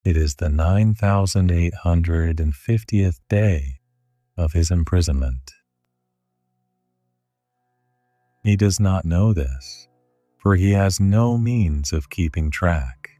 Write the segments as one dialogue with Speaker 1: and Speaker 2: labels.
Speaker 1: It is the 9,850th day of his imprisonment. He does not know this, for he has no means of keeping track.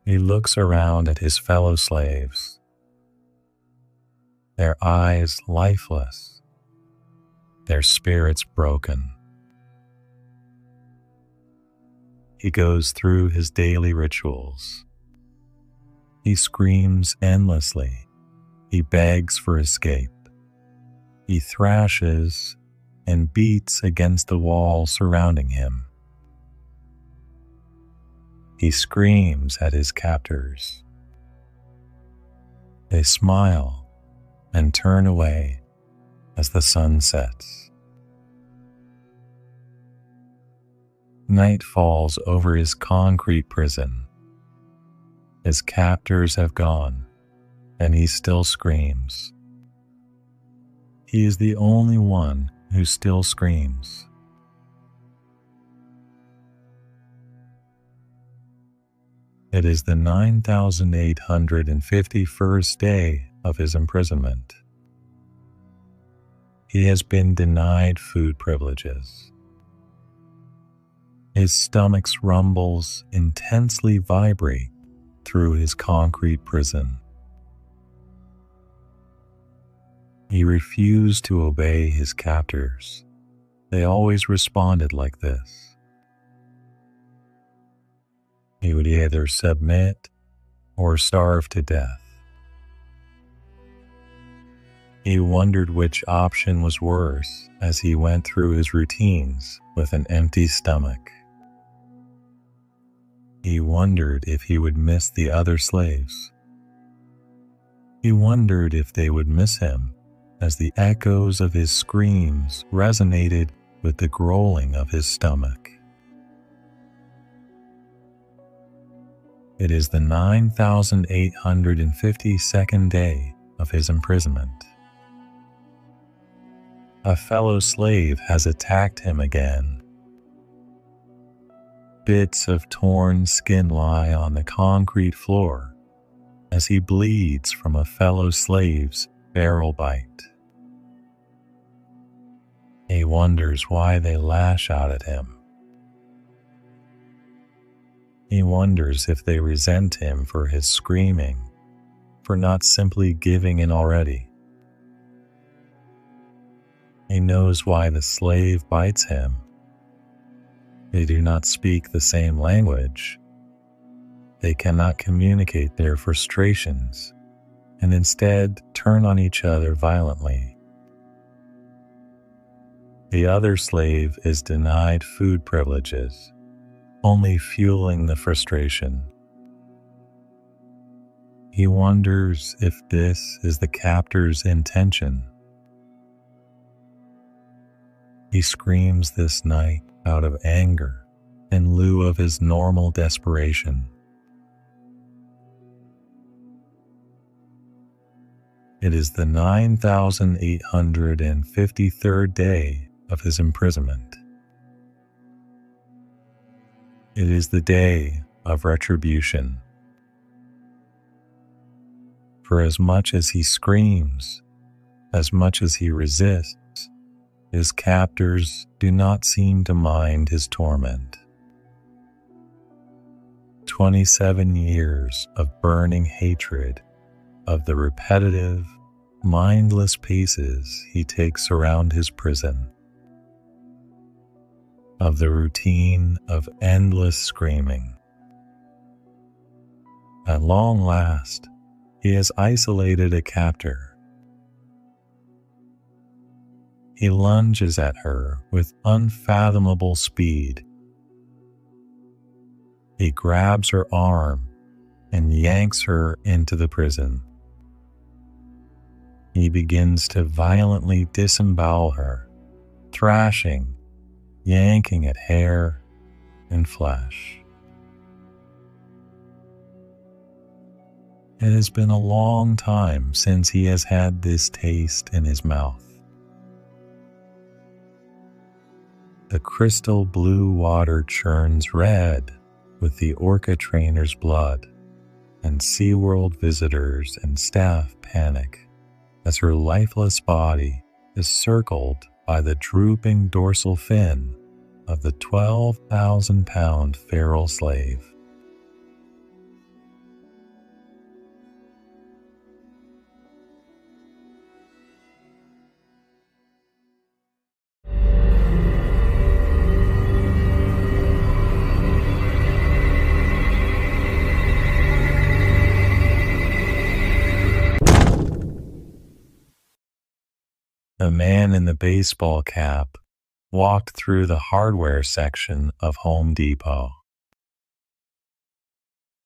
Speaker 1: He looks around at his fellow slaves, their eyes lifeless, their spirits broken. He goes through his daily rituals. He screams endlessly. He begs for escape. He thrashes and beats against the wall surrounding him. He screams at his captors. They smile and turn away as the sun sets. Night falls over his concrete prison. His captors have gone, and he still screams. He is the only one who still screams. It is the 9,851st day of his imprisonment. He has been denied food privileges. His stomach's rumbles intensely vibrate through his concrete prison. He refused to obey his captors. They always responded like this. He would either submit or starve to death. He wondered which option was worse as he went through his routines with an empty stomach. He wondered if he would miss the other slaves. He wondered if they would miss him as the echoes of his screams resonated with the growling of his stomach. It is the 9,852nd day of his imprisonment. A fellow slave has attacked him again. Bits of torn skin lie on the concrete floor as he bleeds from a fellow slave's barrel bite. He wonders why they lash out at him. He wonders if they resent him for his screaming, for not simply giving in already. He knows why the slave bites him. They do not speak the same language. They cannot communicate their frustrations and instead turn on each other violently. The other slave is denied food privileges, only fueling the frustration. He wonders if this is the captor's intention. He screams this night out of anger in lieu of his normal desperation. It is the 9,853rd day of his imprisonment. It is the day of retribution. For as much as he screams, as much as he resists, his captors do not seem to mind his torment. 27 years of burning hatred of the repetitive, mindless paces he takes around his prison, of the routine of endless screaming. At long last, he has isolated a captor. He lunges at her with unfathomable speed. He grabs her arm and yanks her into the prison. He begins to violently disembowel her, thrashing, yanking at hair and flesh. It has been a long time since he has had this taste in his mouth. The crystal blue water churns red with the orca trainer's blood, and SeaWorld visitors and staff panic as her lifeless body is circled by the drooping dorsal fin of the 12,000-pound feral slave. A man in the baseball cap walked through the hardware section of Home Depot.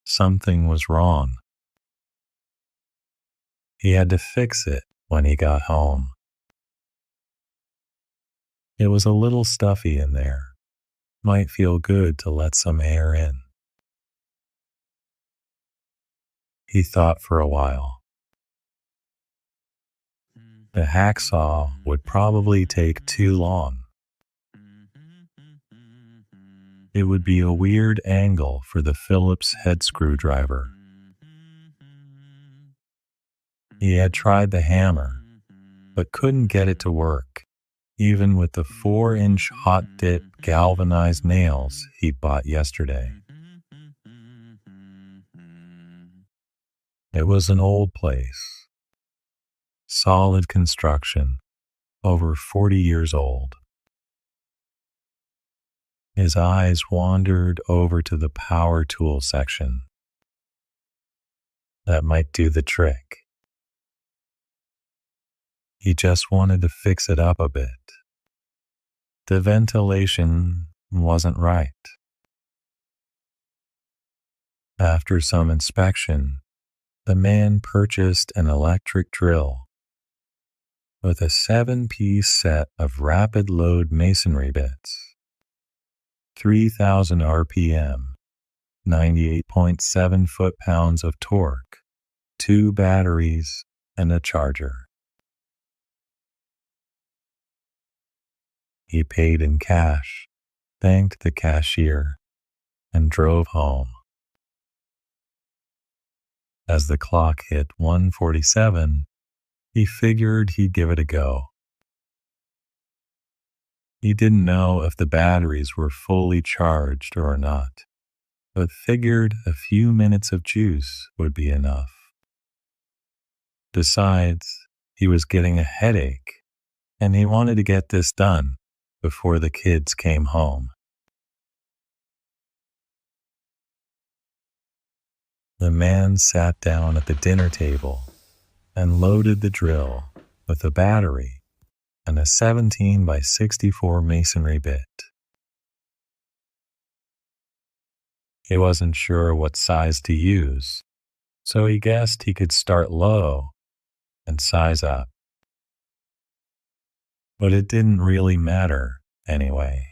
Speaker 1: Something was wrong. He had to fix it when he got home. It was a little stuffy in there. Might feel good to let some air in. He thought for a while. The hacksaw would probably take too long. It would be a weird angle for the Phillips head screwdriver. He had tried the hammer, but couldn't get it to work, even with the 4-inch hot-dip galvanized nails he bought yesterday. It was an old place. Solid construction, over 40 years old. His eyes wandered over to the power tool section. That might do the trick. He just wanted to fix it up a bit. The ventilation wasn't right. After some inspection, the man purchased an electric drill with a 7-piece set of rapid load masonry bits, 3,000 RPM, 98.7 foot-pounds of torque, 2 batteries, and a charger. He paid in cash, thanked the cashier, and drove home. As the clock hit 1:47, he figured he'd give it a go. He didn't know if the batteries were fully charged or not, but figured a few minutes of juice would be enough. Besides, he was getting a headache, and he wanted to get this done before the kids came home. The man sat down at the dinner table and loaded the drill with a battery and a 17 by 64 masonry bit. He wasn't sure what size to use, so he guessed he could start low and size up. But it didn't really matter anyway.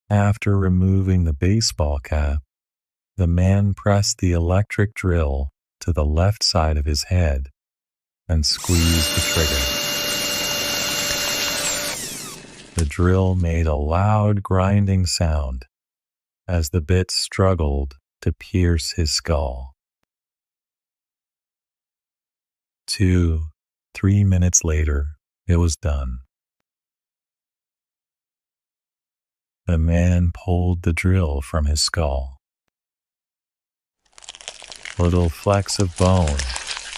Speaker 1: After removing the baseball cap, the man pressed the electric drill to the left side of his head and squeezed the trigger. The drill made a loud grinding sound as the bit struggled to pierce his skull. 2-3 minutes later, it was done. The man pulled the drill from his skull. Little flecks of bone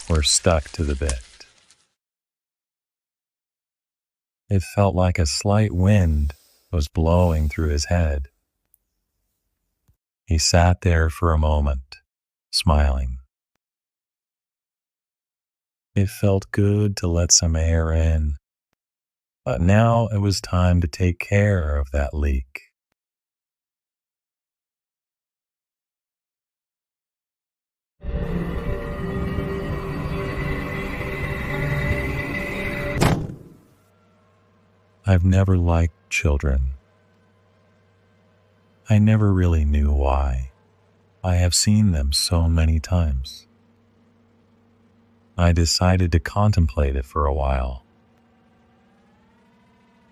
Speaker 1: were stuck to the bit. It felt like a slight wind was blowing through his head. He sat there for a moment, smiling. It felt good to let some air in, but now it was time to take care of that leak. I've never liked children. I never really knew why. I have seen them so many times. I decided to contemplate it for a while.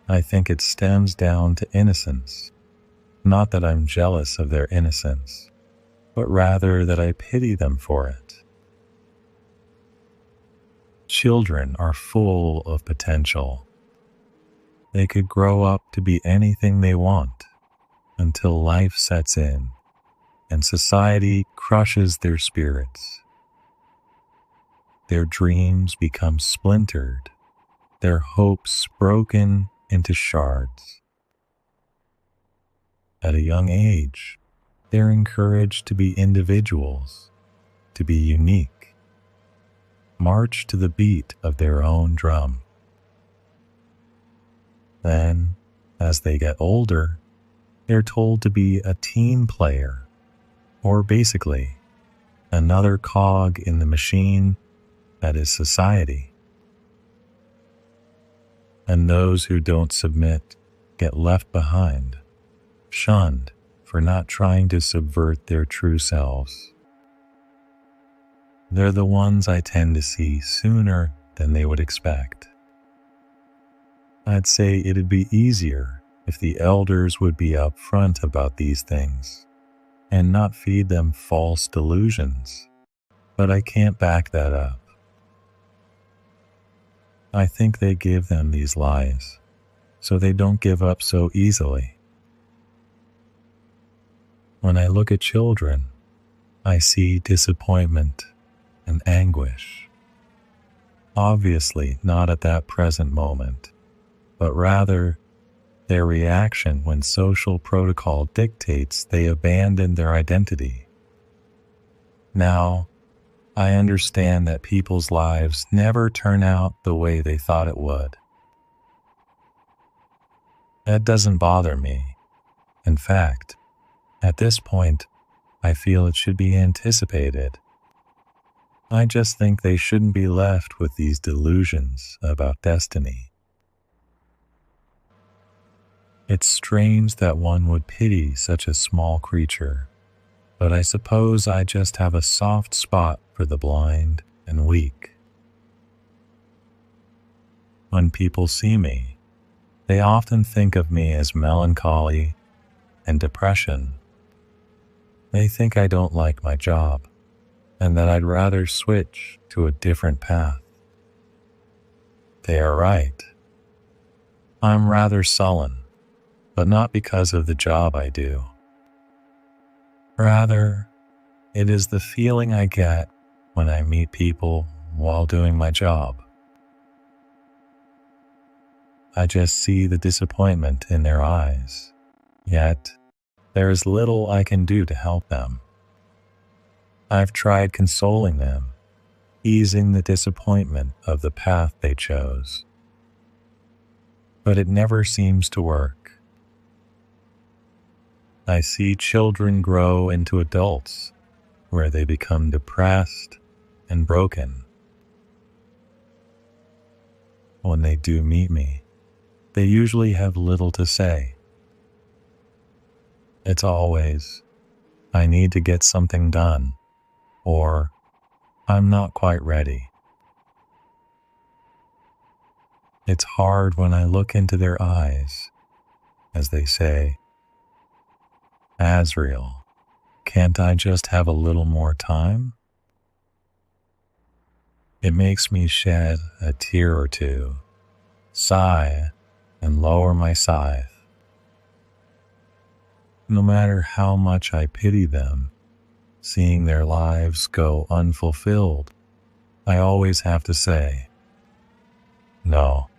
Speaker 1: I think it stems down to innocence Not that I'm jealous of their innocence, but rather that I pity them for it. Children are full of potential. They could grow up to be anything they want until life sets in and society crushes their spirits. Their dreams become splintered, their hopes broken into shards. At a young age, they're encouraged to be individuals, to be unique, march to the beat of their own drum. Then, as they get older, they're told to be a team player, or basically, another cog in the machine that is society. And those who don't submit get left behind, shunned for not trying to subvert their true selves. They're the ones I tend to see sooner than they would expect. I'd say it'd be easier if the elders would be upfront about these things and not feed them false delusions, but I can't back that up. I think they give them these lies so they don't give up so easily. When I look at children, I see disappointment and anguish. Obviously not at that present moment, but rather their reaction when social protocol dictates they abandon their identity. Now, I understand that people's lives never turn out the way they thought it would. That doesn't bother me. In fact, at this point, I feel it should be anticipated. I just think they shouldn't be left with these delusions about destiny. It's strange that one would pity such a small creature, but I suppose I just have a soft spot for the blind and weak. When people see me, they often think of me as melancholy and depression. They think I don't like my job and that I'd rather switch to a different path. They are right. I'm rather sullen, but not because of the job I do. Rather, it is the feeling I get when I meet people while doing my job. I just see the disappointment in their eyes, yet there is little I can do to help them. I've tried consoling them, easing the disappointment of the path they chose, but it never seems to work. I see children grow into adults where they become depressed and broken. When they do meet me, they usually have little to say. It's always, I need to get something done, or I'm not quite ready. It's hard when I look into their eyes as they say, Azrael, can't I just have a little more time? It makes me shed a tear or two, sigh, and lower my scythe. No matter how much I pity them, seeing their lives go unfulfilled, I always have to say, no,